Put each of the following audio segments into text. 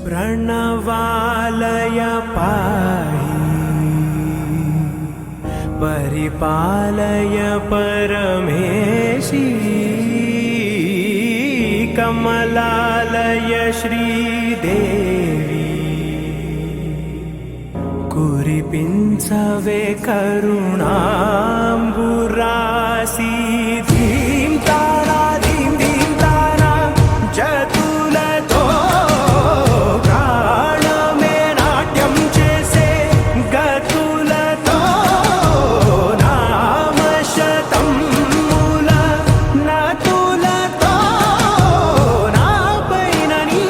प्रणवालय पाहि परिपालय परमेशी कमलालय श्रीदेवी कुरिपिंचवे करुणांबुरासी धीं तारा धीं धीं तारा जतुलतो प्राणमे नाट्यं चेसे गतुलतो नामशतं मूल नतुलतो नापैन नी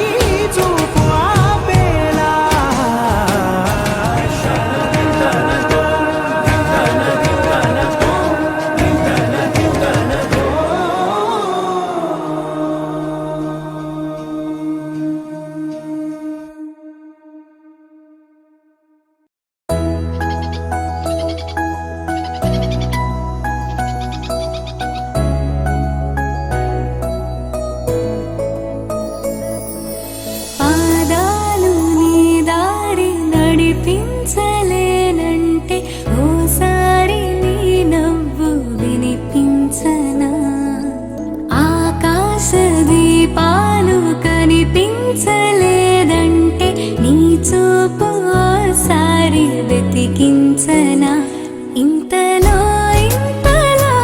చూపు ఆపేలా పాదాలు నీ దారి నడిపించలేనంటే ఓసారి నీ నవ్వు వినిపించనా ఆకాశ దీపాలు కనిపించలేదంటే నీ చూపు ఓసారి వెతికించనా ఇంతలో ఇంతలా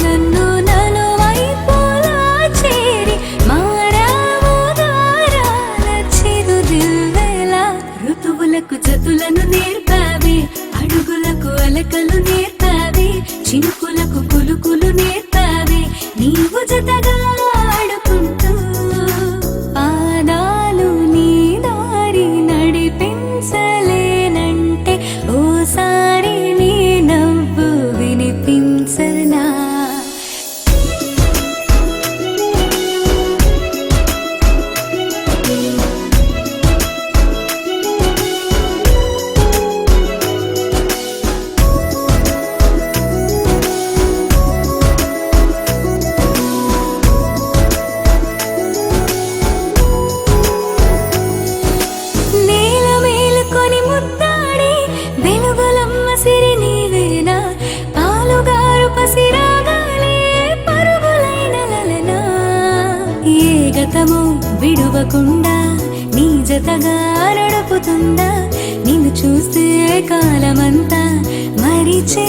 నన్ను నలువైపులా చేరి మారావు దారాల చిరుదివ్వెలా ఋతువులకు జతులను నేర్పావి అడుగులకు అలకలు నేర్పావి చినుకులకు కులుకులు నేర్పావి నీవు జతగా ఆడుకుంటూ పాదాలు నీ దారి నడిపించలేనంటే ఓసారి నీ నవ్వు వినిపించనా నేల మేలుకొని ముద్దాడి వెలుగులమ్మ సిరి నీవేనా పాలుగారు పసిరాగాలే పరుగులైన లలనా ఏ గతము విడువకుండా నీ జతగా నడుపుతుందా నిన్ను చూస్తే కాలమంతా మరిచే